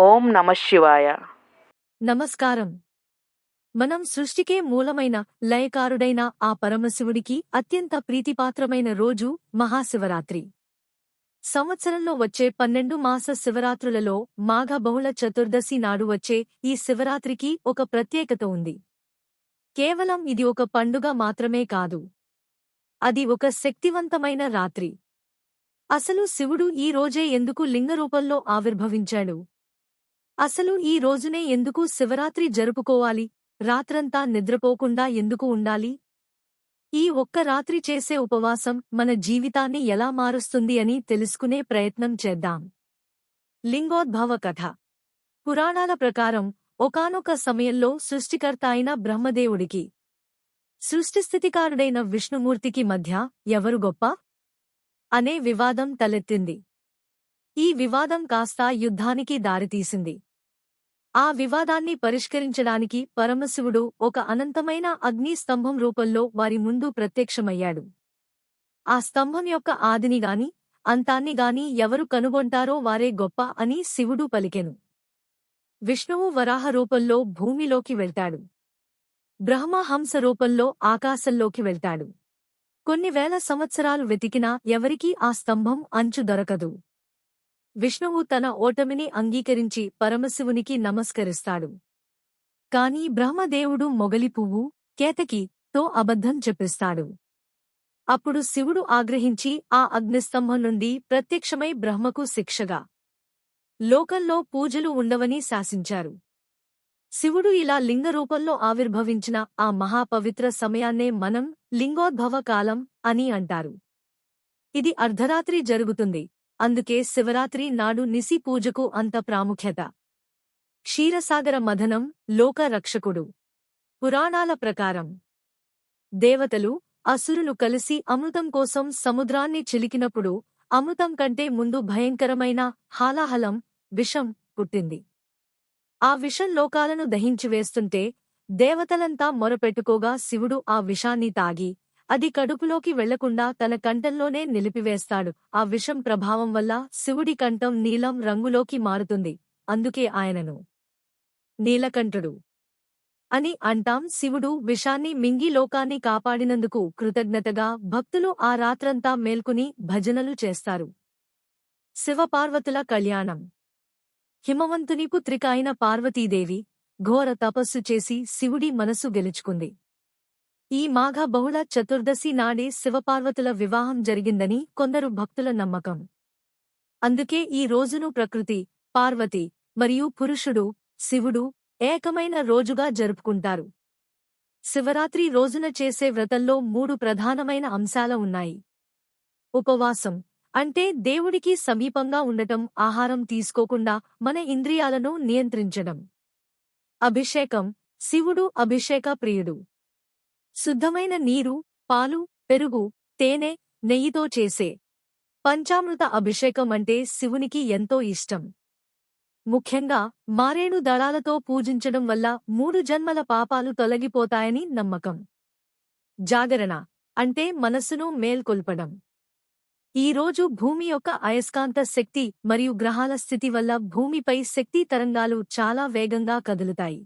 ఓం నమః శివాయ. నమస్కారం. మనం సృష్టికే మూలమైన లయకారుడైన ఆ పరమశివుడికి అత్యంత ప్రీతిపాత్రమైన రోజు మహాశివరాత్రి. సంవత్సరంలో వచ్చే 12 మాస శివరాత్రులలో మాఘ బహుళ చతుర్దశి నాడు వచ్చే ఈ శివరాత్రికి ఒక ప్రత్యేకత ఉంది. కేవలం ఇది ఒక పండుగ మాత్రమే కాదు. అది ఒక శక్తివంతమైన రాత్రి. అసలు శివుడు ఈ రోజే ఎందుకు లింగరూపంలో ఆవిర్భవించాడు? అసలు ఈ రోజునే ఎందుకు శివరాత్రి జరుపుకోవాలి? రాత్రంతా నిద్రపోకుండా ఎందుకు ఉండాలి? ఈ ఒక్క రాత్రి చేసే ఉపవాసం మన జీవితాన్ని ఎలా మారుస్తుంది అని తెలుసుకునే ప్రయత్నం చేద్దాం. లింగోద్భవ కథ. పురాణాల ప్రకారం ఒకానొక సమయంలో సృష్టికర్త అయిన బ్రహ్మదేవుడికి సృష్టిస్థితికారుడైన విష్ణుమూర్తికి మధ్య ఎవరు గొప్ప అనే వివాదం తలెత్తింది. ఈ వివాదం కాస్త యుద్ధానికి దారితీసింది. ఆ వివాదాన్ని పరిష్కరించడానికి పరమశివుడు ఒక అనంతమైన అగ్ని స్తంభం రూపంలో వారి ముందు ప్రత్యక్షమయ్యాడు. ఆ స్తంభం యొక్క ఆదినిగాని అంతాన్నిగాని ఎవరు కనుగొంటారో వారే గొప్ప అని శివుడు పలికెను. విష్ణువు వరాహ రూపంలో భూమిలోకి వెళ్తాడు. బ్రహ్మ హంస రూపంలో ఆకాశంలోకి వెళ్తాడు. కొన్ని వేల సంవత్సరాలు వెతికినా ఎవరికీ ఆ స్తంభం అంచు దొరకదు. విష్ణువు తన ఓటమిని అంగీకరించి పరమశివునికి నమస్కరిస్తాడు. కాని బ్రహ్మదేవుడు మొగలి పువ్వు, కేతకితో అబద్ధం చెప్పిస్తాడు. అప్పుడు శివుడు ఆగ్రహించి ఆ అగ్నిస్తంభం నుండి ప్రత్యక్షమై బ్రహ్మకు శిక్షగా లోకంలో పూజలు ఉండవని శాసించారు. శివుడు ఇలా లింగరూపంలో ఆవిర్భవించిన ఆ మహాపవిత్ర సమయాన్నే మనం లింగోద్భవ కాలం అని అంటారు. ఇది అర్ధరాత్రి జరుగుతుంది. అందుకే శివరాత్రి నాడు నిశి పూజకు అంత ప్రాముఖ్యత. క్షీరసాగర మథనం, లోక రక్షకుడు. పురాణాల ప్రకారం దేవతలు, అసురులు కలిసి అమృతం కోసం సముద్రాన్ని చిలికినప్పుడు అమృతం కంటే ముందు భయంకరమైన హాలాహలం, విషం పుట్టింది. ఆ విషం లోకాలను దహించివేస్తుంటే దేవతలంతా మొరపెట్టుకోగా శివుడు ఆ విషాన్ని తాగి అది కడుపులోకి వెళ్లకుండా తన కంఠంలోనే నిలిపివేస్తాడు. ఆ విషం ప్రభావం వల్ల శివుడి కంఠం నీలం రంగులోకి మారుతుంది. అందుకే ఆయనను నీలకంఠుడు అని అంటాం. శివుడు విషాన్ని మింగి లోకాన్ని కాపాడినందుకు కృతజ్ఞతగా భక్తులు ఆ రాత్రంతా మేల్కొని భజనలు చేస్తారు. శివపార్వతుల కళ్యాణం. హిమవంతుని పుత్రిక అయిన పార్వతీదేవి ఘోర తపస్సు చేసి శివుడి మనసు గెలుచుకుంది. ఈ మాఘ బహుళ చతుర్దశి నాడే శివపార్వతుల వివాహం జరిగిందని కొందరు భక్తుల నమ్మకం. అందుకే ఈ రోజును ప్రకృతి, పార్వతి మరియు పురుషుడు, శివుడు ఏకమైన రోజుగా జరుపుకుంటారు. శివరాత్రి రోజున చేసే వ్రతంలో 3 ప్రధానమైన అంశాల ఉన్నాయి. ఉపవాసం అంటే దేవుడికి సమీపంగా ఉండటం, ఆహారం తీసుకోకుండా మన ఇంద్రియాలను నియంత్రించడం. అభిషేకం, శివుడు అభిషేక ప్రియుడు. శుద్ధమైన నీరు, పాలు, పెరుగు, తేనె, నెయ్యితో చేసే పంచామృత అభిషేకం అంటే శివునికి ఎంతో ఇష్టం. ముఖ్యంగా మారేడు దళాలతో పూజించడం వల్ల 3 జన్మల పాపాలు తొలగిపోతాయని నమ్మకం. జాగరణ అంటే మనస్సును మేల్కొల్పడం. ఈ రోజు భూమి యొక్క అయస్కాంత శక్తి మరియు గ్రహాల స్థితి వల్ల భూమిపై శక్తి తరంగాలు చాలా వేగంగా కదులుతాయి.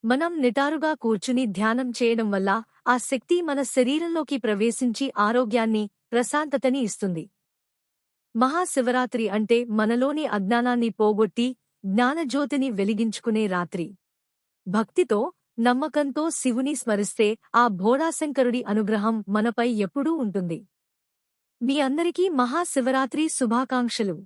మనం నిటారుగా కూర్చుని ధ్యానం చేయడం వల్ల ఆ శక్తి మన శరీరంలోకి ప్రవేశించి ఆరోగ్యాన్ని, ప్రశాంతతని ఇస్తుంది. మహాశివరాత్రి అంటే మనలోని అజ్ఞానాన్ని పోగొట్టి జ్ఞానజ్యోతిని వెలిగించుకునే రాత్రి. భక్తితో, నమ్మకంతో శివుని స్మరిస్తే ఆ భోళాశంకరుడి అనుగ్రహం మనపై ఎప్పుడూ ఉంటుంది. మీ అందరికీ మహాశివరాత్రి శుభాకాంక్షలు.